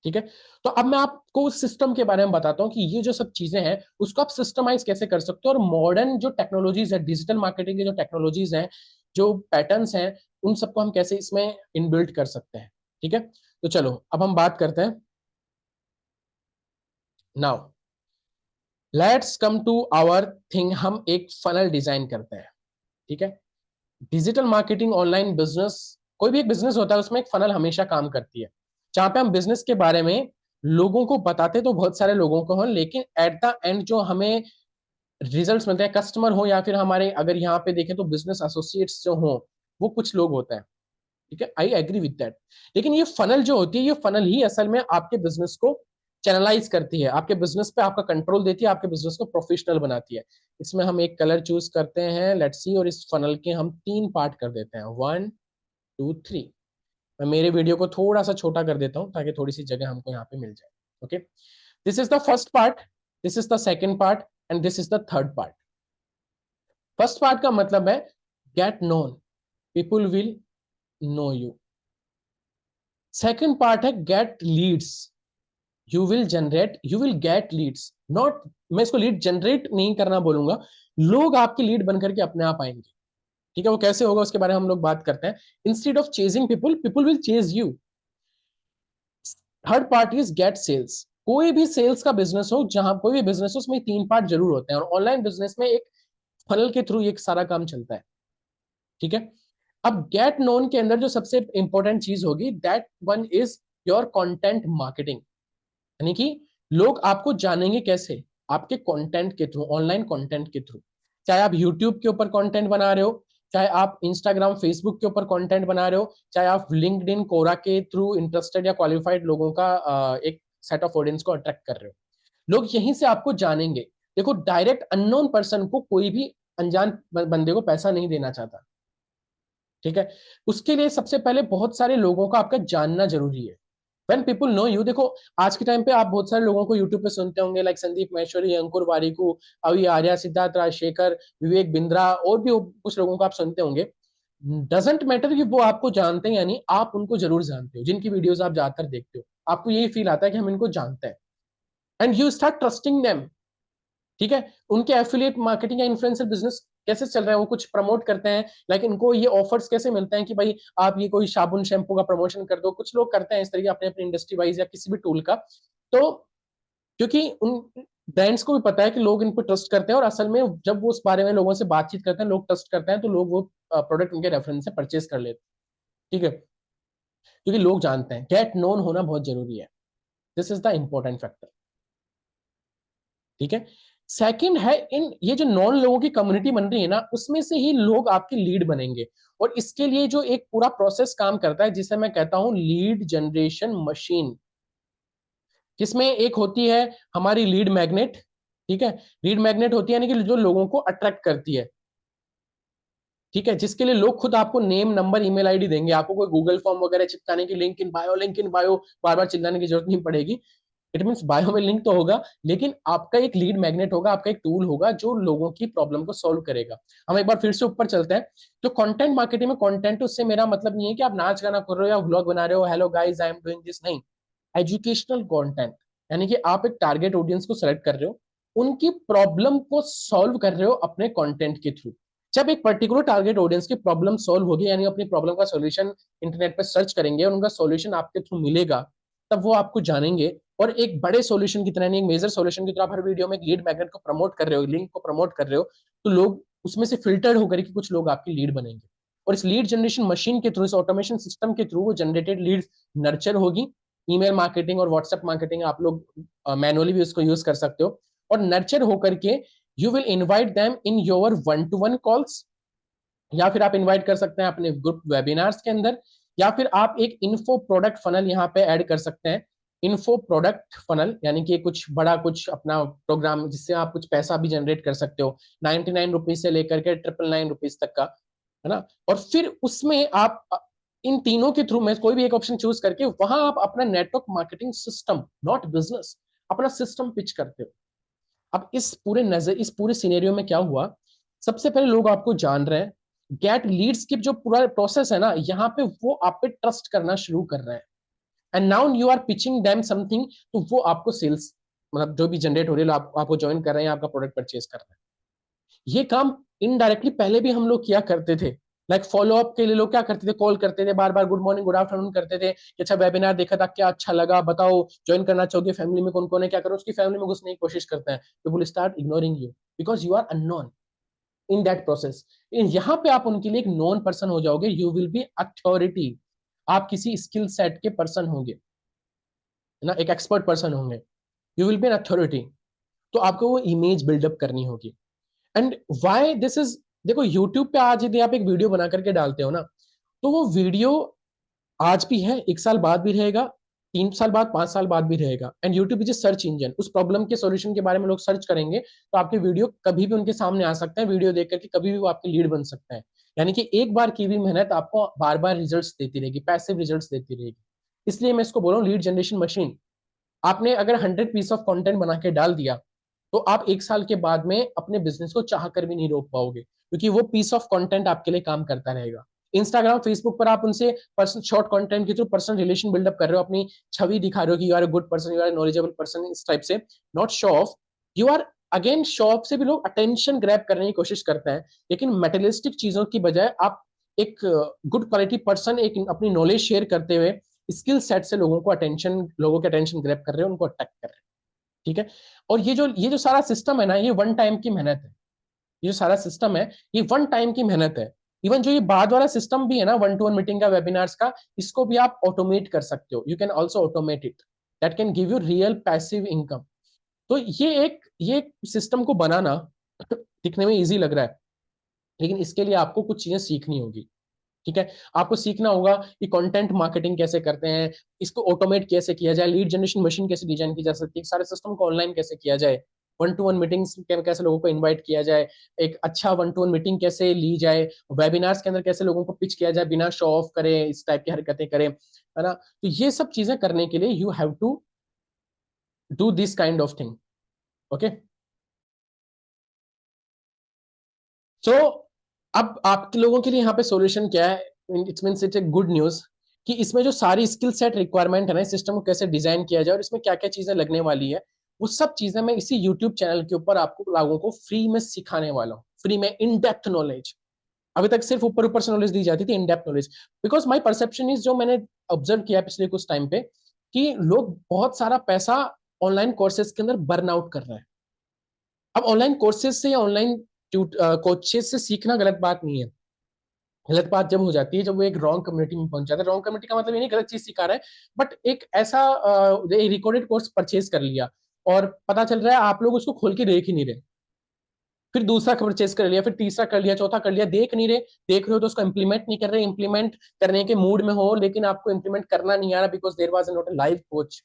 ठीक है, तो अब मैं आपको सिस्टम के बारे में बताता हूँ कि ये जो सब चीजें हैं उसको आप सिस्टमाइज कैसे कर सकते हो, और मॉडर्न जो टेक्नोलॉजीज है, डिजिटल मार्केटिंग की जो टेक्नोलॉजीज हैं, जो पैटर्न्स हैं, उन सबको हम कैसे इसमें इनबिल्ट कर सकते हैं। ठीक है, तो चलो अब हम बात करते हैं। Now let's come to our thing, हम एक फनल डिजाइन करते हैं। ठीक है, डिजिटल मार्केटिंग, ऑनलाइन बिजनेस, कोई भी एक बिजनेस होता है उसमें एक फनल हमेशा काम करती है, जहां पे हम बिजनेस के बारे में लोगों को बताते तो बहुत सारे लोगों को हो, लेकिन एट द एंड जो हमें रिजल्ट्स मिलते हैं, कस्टमर हो या फिर हमारे, अगर यहाँ पे देखें तो बिजनेस एसोसिएट्स जो हो, वो कुछ लोग होते हैं। ठीक है, आई एग्री विद दैट। लेकिन ये फनल जो होती है, ये फनल ही असल में आपके बिजनेस को चैनलाइज करती है, आपके बिजनेस पे आपका कंट्रोल देती है, आपके बिजनेस को प्रोफेशनल बनाती है। इसमें हम एक कलर चूज करते हैं, लेट्स सी, और इस फनल के हम 3 पार्ट कर देते हैं, 1 2 3। मैं मेरे वीडियो को थोड़ा सा छोटा कर देता हूँ ताकि थोड़ी सी जगह हमको यहाँ पे मिल जाए। Okay, this is the first part, this is the second part and this is the third part. First part का मतलब है get known, people will know you. Second part है get leads, you will get leads, not, मैं इसको lead generate नहीं करना बोलूंगा, लोग आपके लीड बनकर के अपने आप आएंगे। ठीक है, वो कैसे होगा उसके बारे में हम लोग बात करते हैं। Instead of chasing people, people will chase you. Third part is get sales. कोई भी सेल्स का बिजनेस हो, जहां कोई भी बिजनेस हो, उसमें 3 पार्ट जरूर होते हैं, और ऑनलाइन बिजनेस में एक फनल के थ्रू ये सारा काम चलता है। ठीक है, अब गेट नोन के अंदर जो सबसे इंपॉर्टेंट चीज होगी, that one is your content marketing. यानी कि लोग आपको जानेंगे कैसे, आपके कंटेंट के थ्रू, ऑनलाइन कंटेंट के थ्रू। चाहे आप यूट्यूब के ऊपर कंटेंट बना रहे हो, चाहे आप इंस्टाग्राम फेसबुक के ऊपर कंटेंट बना रहे हो, चाहे आप लिंक्डइन कोरा के थ्रू इंटरेस्टेड या क्वालिफाइड लोगों का एक सेट ऑफ ऑडियंस को अट्रैक्ट कर रहे हो, लोग यहीं से आपको जानेंगे। देखो, डायरेक्ट अननोन पर्सन को कोई भी अनजान बंदे को पैसा नहीं देना चाहता। ठीक है, उसके लिए सबसे पहले बहुत सारे लोगों का आपका जानना जरूरी है। When people know you, देखो आज के टाइम पे आप बहुत सारे लोगों को YouTube पे सुनते होंगे, लाइक संदीप महेश्वरी, अंकुर वारिकू, अभी आर्या, सिद्धार्थ राजशेखर, विवेक बिंद्रा, और भी कुछ लोगों को आप सुनते होंगे। डजेंट मैटर कि वो आपको जानते हैं, यानी आप उनको जरूर जानते हो, जिनकी वीडियोस आप ज्यादातर देखते हो, आपको यही फील आता है कि हम इनको जानते हैं, and you start trusting them. ठीक है, उनके एफिलिएट मार्केटिंग या इन्फ्लुएंसर बिजनेस कैसे चल रहा है, वो कुछ प्रमोट करते हैं, लाइक इनको ये ऑफर्स कैसे मिलते हैं कि भाई आप ये कोई साबुन शैम्पू का प्रमोशन कर दो, कुछ लोग करते हैं इस तरीके अपने अपने इंडस्ट्री वाइज या किसी भी टूल का। तो क्योंकि उन ब्रांड्स को भी पता है कि लोग इन पर ट्रस्ट करते हैं, और असल में जब वो उस बारे में लोगों से बातचीत करते हैं, लोग ट्रस्ट करते हैं, तो लोग वो प्रोडक्ट उनके रेफरेंस से परचेज कर लेते हैं। ठीक है, क्योंकि लोग जानते हैं, गेट नोन होना बहुत जरूरी है, this is the important factor. ठीक है, सेकंड है, इन ये जो नॉन लोगों की कम्युनिटी बन रही है ना, उसमें से ही लोग आपके लीड बनेंगे, और इसके लिए जो एक पूरा प्रोसेस काम करता है, जिसे मैं कहता हूं लीड जनरेशन मशीन, जिसमें एक होती है हमारी लीड मैग्नेट। ठीक है, लीड मैग्नेट होती है यानी कि जो लोगों को अट्रैक्ट करती है। ठीक है, जिसके लिए लोग खुद आपको नेम, नंबर, ईमेल आईडी देंगे, आपको कोई गूगल फॉर्म वगैरह चिपकाने की, link in bio, link in bio बार बार चिल्लाने की जरूरत नहीं पड़ेगी। इट मीन बायो में लिंक तो होगा, लेकिन आपका एक लीड मैग्नेट होगा, आपका एक टूल होगा जो लोगों की प्रॉब्लम को सॉल्व करेगा। हम एक बार फिर से ऊपर चलते हैं। तो कंटेंट मार्केटिंग में, कंटेंट उससे मेरा मतलब नहीं है कि आप नाच गाना कर रहे हो या व्लॉग बना रहे हो, hello guys I am doing this, नहीं। एजुकेशनल कंटेंट, यानी कि आप एक टारगेट ऑडियंस को सेलेक्ट कर रहे हो, उनकी प्रॉब्लम को सॉल्व कर रहे हो अपने कंटेंट के थ्रू। जब एक पर्टिकुलर टारगेट ऑडियंस की प्रॉब्लम सॉल्व होगी, यानी अपनी प्रॉब्लम का सॉल्यूशन इंटरनेट पर सर्च करेंगे और उनका सॉल्यूशन आपके थ्रू मिलेगा, तब वो आपको जानेंगे, और एक बड़े सॉल्यूशन की तरह, नहीं एक मेजर सॉल्यूशन की तरह हर वीडियो में एक लीड मैग्नेट को प्रमोट कर रहे हो, लिंक को प्रमोट कर रहे हो, तो लोग उसमें से फिल्टर्ड होकर के कुछ लोग आपकी लीड बनेंगे, और इस लीड जनरेशन मशीन के थ्रू, इस ऑटोमेशन सिस्टम के थ्रू वो जनरेटेड लीड नर्चर होगी। ईमेल मार्केटिंग और व्हाट्सएप मार्केटिंग आप लोग मैनुअली भी उसको यूज कर सकते हो, और नर्चर होकर के you will invite them in your one two one calls, या फिर आप इनवाइट कर सकते हैं अपने ग्रुप वेबिनार्स के अंदर, या फिर आप एक इन्फो प्रोडक्ट फनल यहाँ पे ऐड कर सकते हैं। इन्फो प्रोडक्ट फनल यानी कि कुछ बड़ा, कुछ अपना प्रोग्राम जिससे आप कुछ पैसा भी जनरेट कर सकते हो, 99 रुपीज से लेकर के 999 रुपीज तक का, है ना। और फिर उसमें आप इन तीनों के थ्रू में कोई भी एक ऑप्शन चूज करके वहां आप अपना network marketing system, not business, अपना सिस्टम पिच करते हो। अब इस पूरे सिनेरियो में क्या हुआ, सबसे पहले लोग आपको जान रहे हैं, गेट लीड्स की जो पूरा प्रोसेस है ना, यहाँ पे वो आप पे ट्रस्ट करना शुरू कर रहे हैं, and now you are pitching them something, तो वो आपको सेल्स, मतलब जो भी जनरेट हो रही है, आपको ज्वाइन कर रहे हैं, आपका प्रोडक्ट परचेज कर रहे हैं। ये काम इनडायरेक्टली पहले भी हम लोग किया करते थे, लाइक फॉलोअप के लिए लोग क्या करते थे, कॉल करते थे, बार बार गुड मॉर्निंग गुड आफ्टरनून करते थे कि अच्छा वेबिनार देखा था, क्या अच्छा लगा, बताओ ज्वाइन करना चाहोगे, फैमिली में कौन कौन है, क्या करो, उसकी फैमिली में घुसने की कोशिश करते हैं, people start ignoring you because you are unknown in that process. यहाँ पे आप उनके लिए एक नॉन पर्सन हो जाओगे, यू विल बी अथॉरिटी, आप किसी स्किल सेट के पर्सन होंगे, है ना, एक एक्सपर्ट पर्सन होंगे, you will be an authority. तो आपको वो इमेज बिल्डअप करनी होगी। एंड वाई दिस इज, देखो यूट्यूब पे आज यदि आप एक वीडियो बना करके डालते हो ना, तो वो वीडियो आज भी है, 1 साल बाद भी रहेगा, 3 साल बाद, 5 साल बाद भी रहेगा, and YouTube is search engine, उस प्रॉब्लम के सॉल्यूशन के बारे में लोग सर्च करेंगे, तो आपके वीडियो कभी भी उनके सामने आ सकते हैं, वीडियो देख करके कभी भी वो आपके लीड बन सकते हैं। यानी कि एक बार की भी मेहनत आपको बार बार रिजल्ट्स देती रहेगी, पैसिव रिजल्ट्स देती रहेगी। इसलिए मैं इसको बोल रहा हूँ लीड जनरेशन मशीन। आपने अगर 100 पीस ऑफ कंटेंट बना के डाल दिया, तो आप 1 साल के बाद में अपने बिजनेस को चाह कर भी नहीं रोक पाओगे, क्योंकि वो पीस ऑफ कंटेंट आपके लिए काम करता रहेगा। इंस्टाग्राम, फेसबुक पर आप उनसे पर्सन शॉर्ट कंटेंट के थ्रू पर्सनल रिलेशन बिल्डअप कर रहे हो, अपनी छवि दिखा रहे हो कि you are a good person, you are a knowledgeable person, इस टाइप से, not show off. You are again, show off से भी लोग अटेंशन ग्रैब करने की कोशिश करते हैं, लेकिन मेटेरियलिस्टिक चीजों की बजाय आप एक गुड क्वालिटी पर्सन, एक अपनी नॉलेज शेयर करते हुए स्किल सेट से लोगों के अटेंशन ग्रैब कर रहे हो, उनको अट्रैक्ट कर रहे हैं। ठीक है, और ये जो सारा सिस्टम है ना, ये वन टाइम की मेहनत है। ये जो सारा सिस्टम है, ये वन टाइम की मेहनत है। इवन जो ये बाद वाला सिस्टम भी है ना, वन टू वन मीटिंग का, वेबिनार्स का, इसको भी आप ऑटोमेट कर सकते हो, you can also automate it, that can give you real passive income. तो ये सिस्टम को बनाना दिखने में इजी लग रहा है, लेकिन इसके लिए आपको कुछ चीजें सीखनी होगी। ठीक है, आपको सीखना होगा कि कंटेंट मार्केटिंग कैसे करते हैं, इसको ऑटोमेट कैसे किया जाए, लीड जनरेशन मशीन कैसे डिजाइन की जा सकती है, सारे सिस्टम को ऑनलाइन कैसे किया जाए, वन टू वन मीटिंग्स के कैसे लोगों को इनवाइट किया जाए, एक अच्छा वन टू वन मीटिंग कैसे ली जाए, वेबिनार्स के अंदर कैसे लोगों को पिच किया जाए बिना शो ऑफ करे, इस टाइप की हरकतें करें, है ना। तो ये सब चीजें करने के लिए you have to do this kind of thing. Okay, so अब आपके लोगों के लिए यहाँ पे सॉल्यूशन क्या है, it's means it's a good news कि इसमें जो सारी स्किल सेट रिक्वायरमेंट है ना, सिस्टम को कैसे डिजाइन किया जाए और इसमें क्या क्या चीजें लगने वाली है, वो सब चीजें मैं इसी यूट्यूब चैनल के ऊपर आपको लोगों को फ्री में सिखाने वाला हूँ, फ्री में इन डेप्थ नॉलेज। अभी तक सिर्फ ऊपर ऊपर से नॉलेज दी जाती थी, in depth knowledge, because my perception is, जो मैंने ऑब्जर्व किया पिछले कुछ टाइम पे, कि लोग बहुत सारा पैसा ऑनलाइन कोर्सेज के अंदर बर्न आउट कर रहे हैं। अब ऑनलाइन कोर्सेज से या ऑनलाइन कोचेज से सीखना गलत बात नहीं है। गलत बात जब हो जाती है जब वो एक रॉन्ग कम्युनिटी में पहुंच जाता है। रॉन्ग कम्युनिटी का मतलब ये नहीं गलत चीज सिखा रहा है, बट एक ऐसा रिकॉर्डेड कोर्स परचेज कर लिया और पता चल रहा है आप लोग उसको खोल के देख ही नहीं रहे, फिर दूसरा परचेज कर लिया, फिर तीसरा कर लिया, चौथा कर लिया, देख नहीं रहे, देख रहे हो तो उसको इंप्लीमेंट नहीं कर रहे, इंप्लीमेंट करने के मूड में हो लेकिन आपको इंप्लीमेंट करना नहीं आ रहा because there was not a live coach.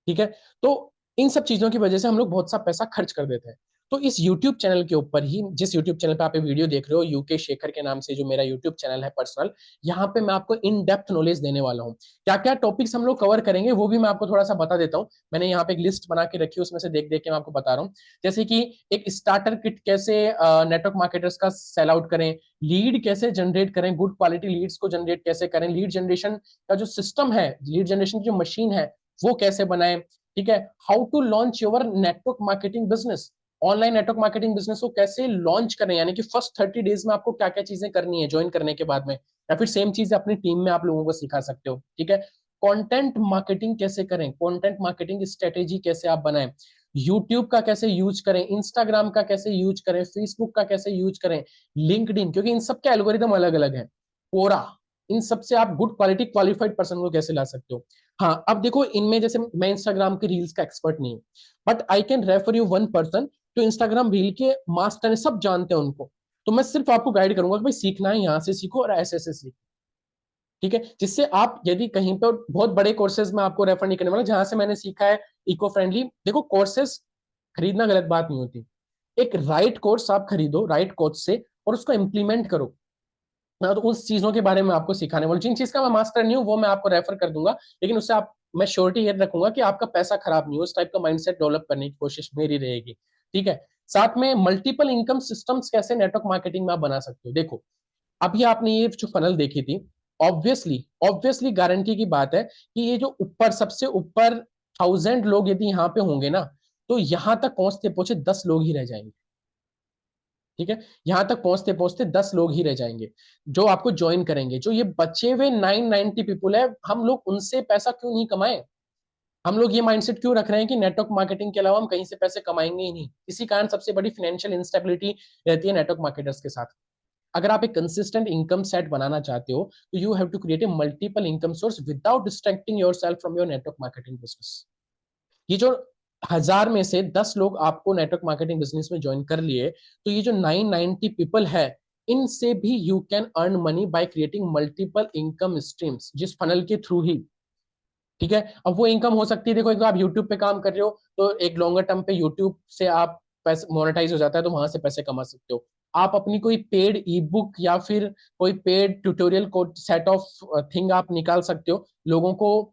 ठीक है, तो इन सब चीजों की वजह से हम लोग बहुत सा पैसा खर्च कर देते हैं। तो इस YouTube चैनल के ऊपर ही, जिस YouTube चैनल पे आप वीडियो देख रहे हो, यूके शेखर के नाम से जो मेरा YouTube चैनल है पर्सनल, यहाँ पे मैं आपको इन डेप्थ नॉलेज देने वाला हूँ। क्या क्या टॉपिक्स हम लोग कवर करेंगे वो भी मैं आपको थोड़ा सा बता देता हूँ। मैंने यहाँ पे एक लिस्ट बना के रखी है, उसमें से देख देख के मैं आपको बता रहा हूँ। जैसे कि एक स्टार्टर किट कैसे नेटवर्क मार्केटर्स का सेल आउट करें, लीड कैसे जनरेट करें, गुड क्वालिटी लीड्स को जनरेट कैसे करें, लीड जनरेशन का जो सिस्टम है, लीड जनरेशन की जो मशीन है वो कैसे बनाए। ठीक है, how to launch your network marketing business, online network marketing business को कैसे लॉन्च करें, यानी कि फर्स्ट 30 डेज में आपको क्या क्या चीजें करनी है ज्वाइन करने के बाद में, या फिर सेम चीज अपनी टीम में आप लोगों को सिखा सकते हो। ठीक है, कंटेंट मार्केटिंग कैसे करें, कंटेंट मार्केटिंग स्ट्रेटेजी कैसे आप बनाएं, यूट्यूब का कैसे यूज करें, इंस्टाग्राम का कैसे यूज करें, फेसबुक का कैसे यूज करें, लिंक्डइन, क्योंकि इन सबके एल्गोरिदम अलग अलग है, कोरा, इन सबसे आप गुड क्वालिटी क्वालिफाइड पर्सन को कैसे ला सकते हो। हाँ, अब देखो इनमें जैसे मैं इंस्टाग्राम के रील्स का एक्सपर्ट नहीं हूँ, but I can refer you one person जो इंस्टाग्राम रील के मास्टर है, सब जानते हैं उनको। तो मैं सिर्फ आपको गाइड करूंगा कि भाई सीखना है यहाँ से सीखो और ऐसे ऐसे सीखो। ठीक है, जिससे आप यदि कहीं पर बहुत बड़े कोर्सेज में आपको रेफर नहीं करने वाला, जहां से मैंने सीखा है इको फ्रेंडली, देखो कोर्सेज खरीदना गलत बात नहीं होती, एक राइट कोर्स आप खरीदो राइट कोच से और उसको इंप्लीमेंट करो। मैं तो उस चीजों के बारे में आपको सिखाने वाला, जिन चीज का मैं मास्टर नहीं हूँ वो मैं आपको रेफर कर दूंगा, लेकिन उससे आप, मैं श्योरिटी ये रखूंगा कि आपका पैसा खराब नहीं हो, उस टाइप का माइंडसेट डेवलप करने की कोशिश मेरी रहेगी। ठीक है, साथ में मल्टीपल इनकम सिस्टम्स कैसे नेटवर्क मार्केटिंग में आप बना सकते हो। देखो अभी आपने ये जो फनल देखी थी, ऑब्वियसली ऑब्वियसली गारंटी की बात है कि ये जो ऊपर सबसे ऊपर 1000 लोग यदि यहाँ पे होंगे ना, तो यहाँ तक पहुंचते पहुंचे 10 लोग ही रह जाएंगे। ठीक है, यहां तक पहुंचते पहुंचते 10 लोग ही रह जाएंगे जो आपको ज्वाइन करेंगे। जो ये बचे हुए 990 पीपुल है, हम लोग उनसे पैसा क्यों नहीं कमाए, हम लोग ये माइंडसेट क्यों रख रहे हैं कि नेटवर्क मार्केटिंग के अलावा हम कहीं से पैसे कमाएंगे ही नहीं। इसी कारण सबसे बड़ी फाइनेंशियल इंस्टेबिलिटी रहती है नेटवर्क मार्केटर्स के साथ। अगर आप एक कंसिस्टेंट इनकम सेट बनाना चाहते हो तो you have to create a multiple income source without distracting yourself from your network marketing business. ये जो 1000 में से 10 लोग आपको नेटवर्क मार्केटिंग बिजनेस में ज्वाइन कर लिए, तो ये जो 990 पीपल है, इनसे भी you can earn money by creating multiple income streams, जिस फनल के थ्रू ही। ठीक है, अब वो इनकम हो सकती है, देखो एक तो आप यूट्यूब पे काम कर रहे हो तो एक लॉन्गर टर्म पे यूट्यूब से आप पैसे मोनेटाइज हो जाता है तो वहां से पैसे कमा सकते हो। आप अपनी कोई पेड ई बुक या फिर कोई पेड ट्यूटोरियल को सेट ऑफ थिंग आप निकाल सकते हो, लोगों को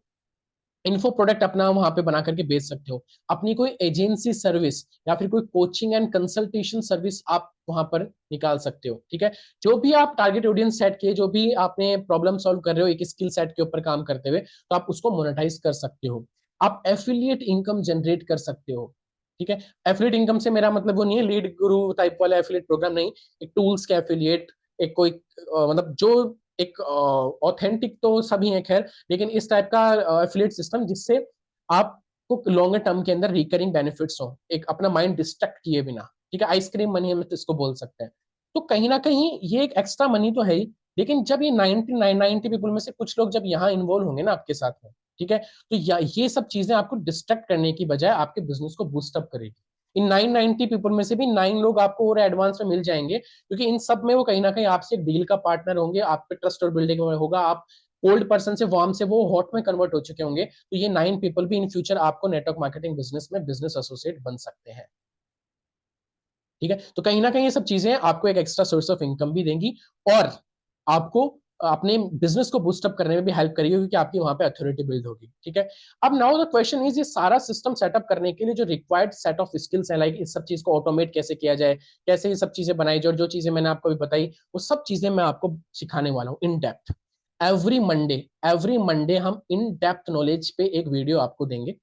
इन्फो प्रोडक्ट अपना वहां पे बना करके बेच सकते हो। अपनी कोई एजेंसी सर्विस या फिर कोई कोचिंग एंड कंसल्टेशन सर्विस आप वहां पर निकाल सकते हो। ठीक है, जो भी आप टारगेट ऑडियंस सेट किए, जो भी आपने प्रॉब्लम सॉल्व कर रहे हो एक स्किल सेट के ऊपर काम करते हुए, तो आप उसको मोनेटाइज कर सकते हो। आप एफिलिएट इनकम जनरेट कर सकते हो। ठीक है, एफिलिएट इनकम से मेरा मतलब वो नहीं है लीड गुरु टाइप वाला एफिलिएट प्रोग्राम, नहीं, एक टूल्स के एफिलिएट, एक कोई मतलब जो एक ऑथेंटिक तो सभी है खैर, लेकिन इस टाइप का एफिलिएट सिस्टम जिससे आपको लॉन्गर टर्म के अंदर रिकरिंग बेनिफिट्स हो, एक अपना माइंड डिस्ट्रैक्ट किए बिना। ठीक है, आइसक्रीम मनी हम तो इसको बोल सकते हैं। तो कहीं ना कहीं ये एक एक्स्ट्रा मनी तो है ही, लेकिन जब ये 90 पीपल में से कुछ लोग जब यहाँ इन्वॉल्व होंगे ना आपके साथ में, ठीक है, तो ये सब चीजें आपको डिस्ट्रैक्ट करने की बजाय आपके बिजनेस को बूस्टअप करेगी। इन 990 पीपल में से भी 9 लोग आपको और एडवांस में मिल जाएंगे, क्योंकि इन सब में वो कहीं ना कहीं आपसे एक डील का पार्टनर होंगे, आप पे ट्रस्ट और बिल्डिंग होगा, आप कोल्ड पर्सन से वार्म से वो हॉट में कन्वर्ट हो चुके होंगे। तो ये 9 पीपल भी इन फ्यूचर आपको नेटवर्क मार्केटिंग बिजनेस में बिजनेस एसोसिएट बन सकते हैं। ठीक है, तो कहीं ना कहीं ये सब चीजें आपको एक एक्स्ट्रा सोर्स ऑफ इनकम भी देंगी और आपको अपने बिजनेस को बूस्टअप करने में भी हेल्प करेगी, क्योंकि आपकी वहां पे अथॉरिटी बिल्ड होगी। ठीक है, अब नाउ द क्वेश्चन इज, ये सारा सिस्टम सेटअप करने के लिए जो रिक्वायर्ड सेट ऑफ स्किल्स है, लाइक इस सब चीज को ऑटोमेट कैसे किया जाए, कैसे ये सब चीजें बनाई जाए, और जो चीजें मैंने आपको भी बताई वो सब चीजें मैं आपको सिखाने वाला हूँ इन डेप्थ। एवरी मंडे हम इन डेप्थ नॉलेज पे एक वीडियो आपको देंगे,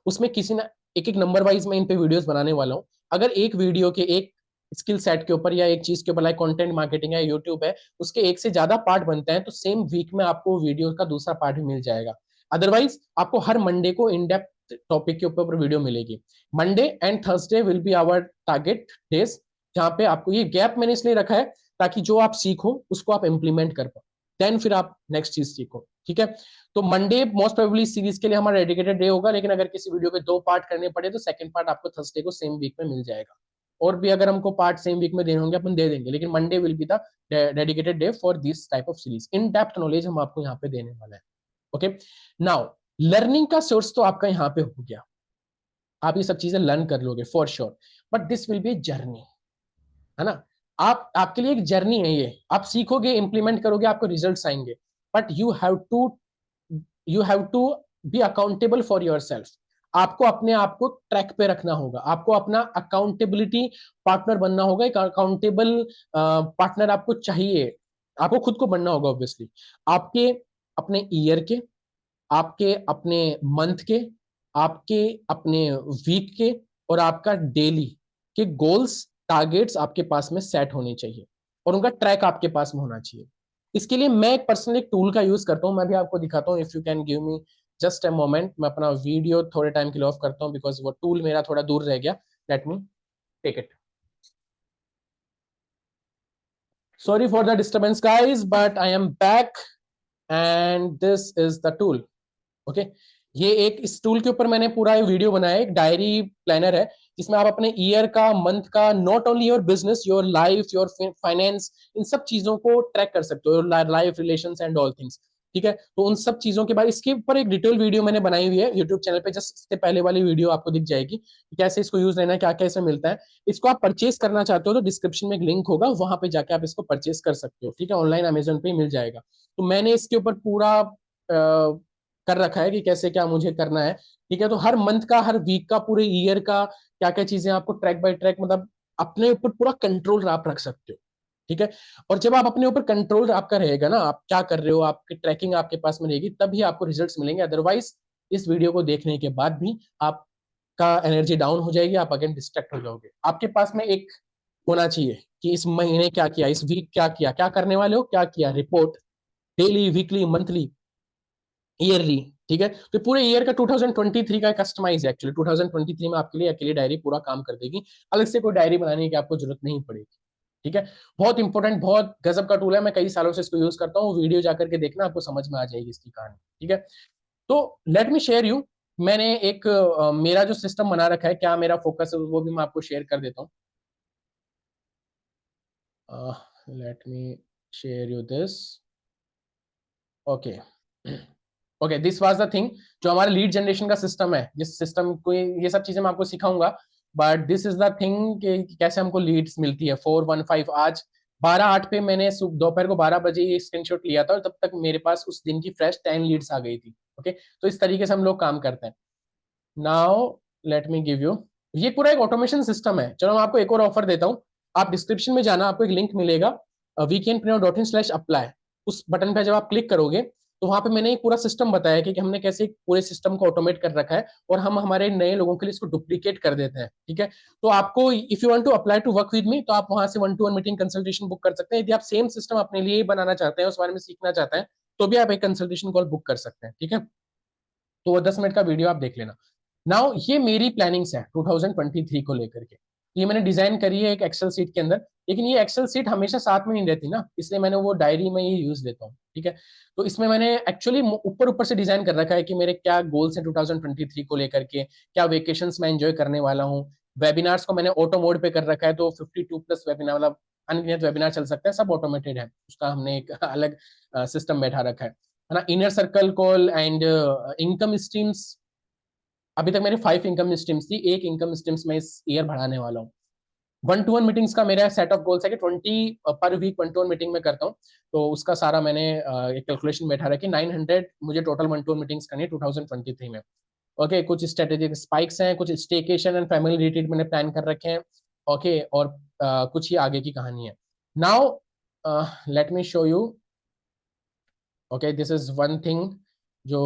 उसमें किसी ना एक एक नंबर वाइज मैं इन पे वीडियोस बनाने वाला हूँ। अगर एक वीडियो के एक स्किल सेट के ऊपर या एक चीज के ऊपर, लाइक कंटेंट मार्केटिंग है, यूट्यूब है, उसके एक से ज्यादा पार्ट बनते हैं, तो सेम वीक में आपको वीडियो का दूसरा पार्ट भी मिल जाएगा। अदरवाइज आपको हर मंडे को इन डेप्थ टॉपिक के ऊपर वीडियो मिलेगी। Monday and Thursday will be our target days, जहां पे आपको ये गैप मैंने इसलिए रखा है ताकि जो आप सीखो उसको आप इंप्लीमेंट कर पाओ, देन फिर आप नेक्स्ट चीज सीखो। ठीक है, तो मंडे मोस्ट प्रोबेबली सीरीज के लिए हमारा डेडिकेटेड डे होगा, लेकिन अगर किसी वीडियो के 2 पार्ट करने पड़े तो सेकंड पार्ट आपको थर्सडे को सेम वीक में मिल जाएगा। और भी अगर हमको पार्ट सेम वीक में देने होंगे अपन दे देंगे, लेकिन Monday will be the dedicated day for this type of series. In depth knowledge हम आपको यहाँ पे देने वाला है। ओके, नाउ लर्निंग का सोर्स तो आपका यहाँ पे हो गया, आप ये सब चीजें लर्न कर लोगे for sure, but this will be journey, है ना। आप आपके लिए एक जर्नी है ये, आप सीखोगे, इंप्लीमेंट करोगे, आपको रिजल्ट्स आएंगे, but you have to be accountable for yourself. आपको अपने आप को ट्रैक पे रखना होगा, आपको अपना अकाउंटेबिलिटी पार्टनर बनना होगा, एक अकाउंटेबल पार्टनर आपको चाहिए, आपको खुद को बनना होगा ऑब्वियसली। आपके अपने ईयर के, आपके अपने मंथ के, आपके अपने वीक के, और आपका डेली के गोल्स, टारगेट्स आपके पास में सेट होने चाहिए, और उनका ट्रैक आपके पास में होना चाहिए। इसके लिए मैं एक पर्सनल एक टूल का यूज करता हूँ, मैं भी आपको दिखाता हूँ। If you can give me just a moment, मैं अपना वीडियो थोड़े टाइम के लिए ऑफ करता हूँ, बिकॉज वो टूल मेरा थोड़ा दूर रह गया। Let me take it. Sorry for the disturbance guys, but I am back and this is the tool. Okay, ये एक इस टूल के ऊपर मैंने पूरा वीडियो बनाया है, एक डायरी प्लानर है, जिसमें आप अपने ईयर का, मंथ का, not only your business, your life, your finance, इन सब चीजों को ट्रैक कर सकते हो, life, relations and all things. ठीक है, तो उन सब चीजों के बाद इसके ऊपर एक डिटेल वीडियो मैंने बनाई हुई है यूट्यूब चैनल पे, जस्ट इससे पहले वाली वीडियो आपको दिख जाएगी कि कैसे इसको यूज लेना है, क्या क्या इसमें मिलता है। इसको आप परचेज करना चाहते हो तो डिस्क्रिप्शन में एक लिंक होगा, वहां पे जाके आप इसको परचेज कर सकते हो। ठीक है, ऑनलाइन अमेजोन पे मिल जाएगा। तो मैंने इसके ऊपर पूरा कर रखा है कि कैसे क्या मुझे करना है। ठीक है, तो हर मंथ का, हर वीक का, पूरे ईयर का क्या क्या चीजें आपको ट्रैक बाय ट्रैक, मतलब अपने ऊपर पूरा कंट्रोल आप रख सकते हो। ठीक है, और जब आप अपने ऊपर कंट्रोल आपका रहेगा ना, आप क्या कर रहे हो, आपकी ट्रैकिंग आपके पास में रहेगी, तभी आपको रिजल्ट्स मिलेंगे। अदरवाइज इस वीडियो को देखने के बाद भी आपका एनर्जी डाउन हो जाएगी, आप अगेन डिस्ट्रैक्ट हो जाओगे। आपके पास में एक होना चाहिए कि इस महीने क्या किया, इस वीक क्या किया, क्या करने वाले हो, क्या किया, report daily, weekly, monthly, yearly. ठीक है, तो पूरे ईयर का 2023 का कस्टमाइज है एक्चुअली। 2023 में आपके लिए अकेली डायरी पूरा काम कर देगी, अलग से कोई डायरी बनाने की आपको जरूरत नहीं पड़ेगी। ठीक है, बहुत इंपॉर्टेंट, बहुत गजब का टूल है, मैं कई सालों से इसको यूज करता हूँ। वीडियो जाकर के देखना, आपको समझ में आ जाएगी इसकी कहानी। ठीक है, तो लेट मी शेयर यू, मैंने एक मेरा जो सिस्टम बना रखा है, क्या मेरा फोकस है, वो भी मैं आपको शेयर कर देता हूँ। Let me share you this. Okay, okay, this was the thing, जो हमारा लीड जनरेशन का सिस्टम है, जिस सिस्टम को ये सब चीजें मैं आपको सिखाऊंगा, but this is the thing कि कैसे हमको लीड्स मिलती है। 415 आज 12/8 पे मैंने दोपहर को 12 बजे ये स्क्रीनशॉट लिया था, और तब तक मेरे पास उस दिन की फ्रेश 10 लीड्स आ गई थी। ओके, तो इस तरीके से हम लोग काम करते हैं। Now let me give you, ये पूरा एक ऑटोमेशन सिस्टम है। चलो मैं आपको एक और ऑफर देता हूँ, आप डिस्क्रिप्शन में जाना, आपको एक लिंक मिलेगा weekendpreneur.in/apply। उस बटन पे जब आप क्लिक करोगे तो वहां पे मैंने एक पूरा सिस्टम बताया कि हमने कैसे पूरे सिस्टम को ऑटोमेट कर रखा है, और हम हमारे नए लोगों के लिए इसको डुप्लीकेट कर देते हैं। ठीक है, तो आपको if you want to apply to work with me, तो आप वहां से 1-to-1 मीटिंग कंसल्टेशन बुक कर सकते हैं। यदि आप सेम सिस्टम अपने लिए ही बनाना चाहते हैं, उस बारे में सीखना चाहते हैं, तो भी आप एक कंसल्टेशन कॉल बुक कर सकते हैं। ठीक है, तो वो 10 मिनट का वीडियो आप देख लेना। नाउ ये मेरी प्लानिंग्स है 2023 को लेकर के, ये मैंने डिजाइन करी है एक एक्सेल सीट के अंदर, लेकिन ये एक्सेल सीट हमेशा साथ में नहीं रहती ना, इसलिए मैंने वो डायरी में ये यूज लेता हूँ। ठीक है, तो इसमें मैंने एक्चुअली ऊपर ऊपर से डिजाइन कर रखा है कि मेरे क्या गोल्स हैं 2023 को लेकर के, क्या वेकेशंस मैं एंजॉय करने वाला हूँ। वेबिनार्स को मैंने ऑटो मोड पे कर रखा है, तो 52+ वेबिनार, मतलब अनगिनत वेबिनार चल सकते हैं, सब ऑटोमेटेड है, उसका हमने एक अलग सिस्टम बैठा रखा है ना। Inner circle call and income streams, अभी तक मेरे 5 इनकम स्ट्रीम्स थी, एक इनकम स्ट्रीम्स में इस ईयर बढ़ाने वाला हूँ। 1-to-1 मीटिंग्स का मेरा सेट ऑफ गोल्स है कि 20 पर वीक 1-to-1 मीटिंग में करता हूँ, तो उसका सारा मैंने एक कैलकुलेशन बैठा रखी, 900 मुझे टोटल 1-to-1 मीटिंग्स करनी है 2023 में। ओके, कुछ स्ट्रेटेजिक स्पाइक्स हैं, कुछ स्टेकेशन एंड फैमिली रिट्रीट मैंने प्लान कर रखे हैं। ओके, और कुछ ही आगे की कहानी है। Now let me show you. Okay, this is one thing जो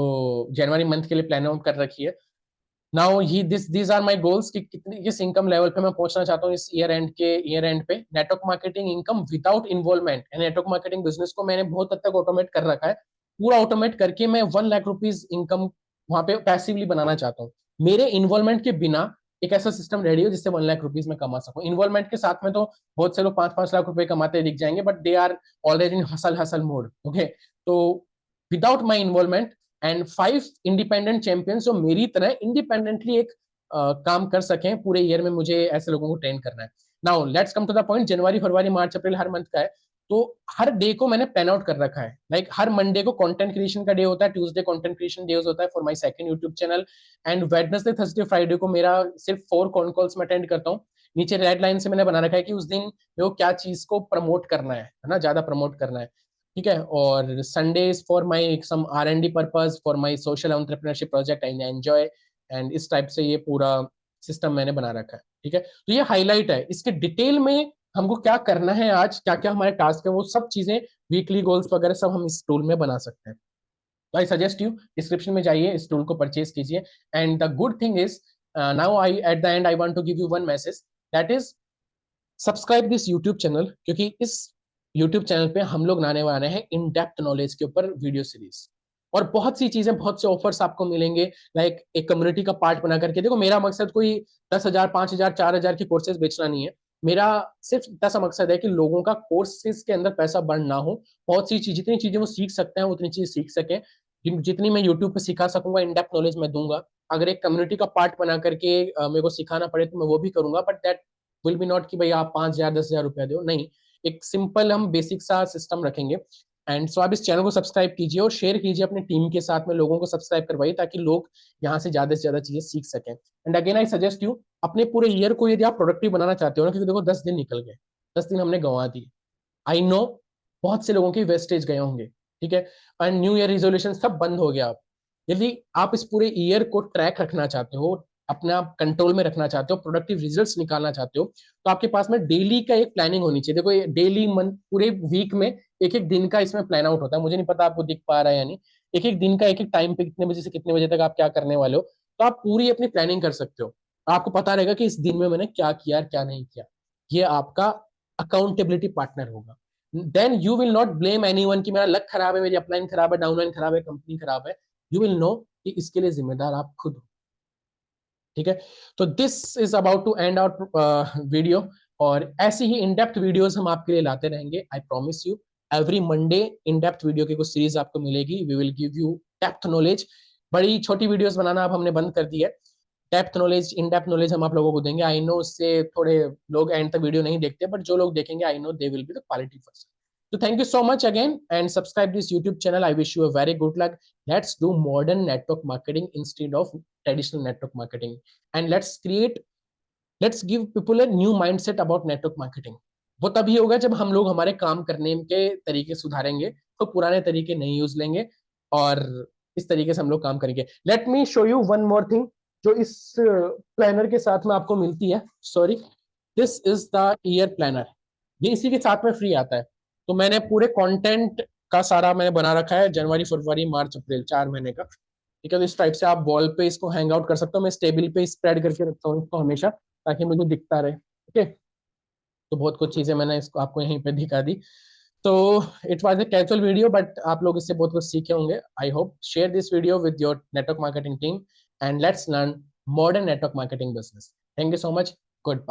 जनवरी मंथ के लिए प्लान आउट कर रखी है। नाउ ही दीज आर माय गोल्स कि कितनी किस इनकम लेवल पे मैं पहुंचना चाहता हूँ इस ईयर एंड पे। Network marketing income without involvement, network marketing business को मैंने बहुत हद तक ऑटोमेट कर रखा है। पूरा ऑटोमेट करके मैं 1 लाख रुपीज इनकम वहां पे पैसिवली बनाना चाहता हूँ, मेरे इन्वॉल्वमेंट के बिना। एक ऐसा सिस्टम रेडी हो जिससे 1 लाख रुपीज में कमा सकूं। इन्वॉल्वमेंट के साथ में तो बहुत से लोग 5-5 लाख रुपए कमाते दिख जाएंगे, but they are already in hustle hustle mode. Okay, तो without my involvement and 5 independent champions जो मेरी तरह इंडिपेंडेंटली एक काम कर सकें पूरे ईयर में, मुझे ऐसे लोगों को ट्रेन करना है। Now let's come to the point. जनवरी, फरवरी, मार्च, अप्रैल हर मंथ का है, तो हर डे को मैंने प्लान आउट कर रखा है। लाइक हर मंडे को कंटेंट क्रिएशन का डे होता है, ट्यूसडे कंटेंट क्रिएशन डे होता है for my second YouTube channel, and Wednesday, Thursday, Friday को मेरा सिर्फ 4 कॉन कॉल्स में अटेंड करता हूँ। नीचे रेड लाइन से मैंने बना रखा है कि उस दिन मेरे को क्या चीज को प्रमोट करना है ना, ज्यादा प्रमोट करना है, ठीक है। और Sundays for my some R&D purpose, for my social entrepreneurship project I enjoy, and इस टाइप से ये पूरा सिस्टम मैंने बना रखा है, ठीक है। तो ये हाईलाइट है, इसके डिटेल में हमको क्या करना है, आज क्या क्या हमारे टास्क है, वो सब चीजें, वीकली गोल्स वगैरह सब हम इस टूल में बना सकते हैं। तो आई सजेस्ट यू, डिस्क्रिप्शन में जाइए, इस टूल को परचेज कीजिए। And the good thing is, now I at the end I want to give you one message, that is subscribe this YouTube channel, क्योंकि इस यूट्यूब चैनल पे हम लोग लाने वाले हैं इन डेप्थ नॉलेज के ऊपर वीडियो सीरीज, और बहुत सी चीजें, बहुत से ऑफर्स आपको मिलेंगे। लाइक एक कम्युनिटी का पार्ट बना करके देखो, मेरा मकसद कोई 10,000, 5,000, 4,000 के कोर्सेज बेचना नहीं है। मेरा सिर्फ इतना सा मकसद है कि लोगों का कोर्सेज के अंदर पैसा बर्न ना हो, बहुत सी चीज, जितनी चीजें वो सीख सकते हैं उतनी चीज सीख सके। जितनी मैं यूट्यूब पे सिखा सकूंगा, इन डेप्थ नॉलेज मैं दूंगा। अगर एक कम्युनिटी का पार्ट बना करके मेरे को सिखाना पड़े तो मैं वो भी करूंगा, but that will be not कि भाई आप 5,000, 10,000 रुपया दो, नहीं। एक सिंपल हम बेसिक सा सिस्टम रखेंगे। एंड सो आप इस चैनल को सब्सक्राइब कीजिए और शेयर कीजिए अपनी टीम के साथ में, लोगों को सब्सक्राइब करवाइए ताकि लोग यहाँ से ज्यादा चीजें सीख सकें। And again I suggest you, अपने पूरे ईयर को यदि आप प्रोडक्टिव बनाना चाहते हो ना, क्योंकि देखो 10 दिन निकल गए, 10 दिन हमने गंवा दिए। आई नो बहुत से लोगों के वेस्टेज गए होंगे, ठीक है। एंड न्यू ईयर रिजोल्यूशन सब बंद हो गया। आप यदि आप इस पूरे ईयर को ट्रैक रखना चाहते हो, अपना कंट्रोल में रखना चाहते हो, प्रोडक्टिव रिजल्ट्स निकालना चाहते हो, तो आपके पास में डेली का एक प्लानिंग होनी चाहिए। देखो, ये डेली, मंथ, पूरे वीक में एक एक दिन का इसमें प्लान आउट होता है। मुझे नहीं पता आपको दिख पा रहा है या नहीं। एक एक दिन का, एक एक टाइम पे, कितने बजे से कितने बजे तक आप क्या करने वाले हो, तो आप पूरी अपनी प्लानिंग कर सकते हो। आपको पता रहेगा कि इस दिन में मैंने क्या किया, क्या नहीं किया। ये आपका अकाउंटेबिलिटी पार्टनर होगा। Then you will not blame anyone कि मेरा लक खराब है, मेरी अपलाइन खराब है, डाउनलाइन खराब है, कंपनी खराब है। यू विल नो कि इसके लिए जिम्मेदार आप खुद हो, ठीक है। तो this is about to end out video, और ऐसी ही इन डेप्थ वीडियोस हम आपके लिए लाते रहेंगे। I promise you, every Monday in depth video की कुछ सीरीज आपको मिलेगी। We will give you depth knowledge. बड़ी छोटी वीडियोस बनाना अब हमने बंद कर दी है। Depth knowledge, in depth knowledge हम आप लोगों को देंगे। आई नो उससे थोड़े लोग एंड तक वीडियो नहीं देखते, बट जो लोग देखेंगे, I know they will be the quality person. So thank you so much again, and subscribe this YouTube channel. I wish you a very good luck. Let's do modern network marketing instead of traditional network marketing, and let's give people a new mindset about network marketing. वो तभी होगा जब हम लोग हमारे काम करने के तरीके सुधारेंगे, तो पुराने तरीके नहीं यूज लेंगे, और इस तरीके से हम लोग काम करेंगे। Let me show you one more thing जो इस प्लानर के साथ में आपको मिलती है। Sorry, this is the year planner. ये इसी के साथ में फ्री आता है। तो मैंने पूरे कंटेंट का सारा मैंने बना रखा है, जनवरी, फरवरी, मार्च, अप्रैल, 4 महीने का, ठीक है। तो इस टाइप से आप वॉल पे इसको हैंग आउट कर सकते हो। मैं इस टेबल पे स्प्रेड करके रखता हूँ इसको हमेशा, ताकि मुझे दिखता रहे, ठीक है। तो बहुत कुछ चीजें मैंने इसको आपको यहीं पे दिखा दी। तो it was a casual video, but आप लोग इससे बहुत कुछ सीखे होंगे। I hope share this video with your network marketing team, and let's learn modern network marketing business. Thank you so much, good bye.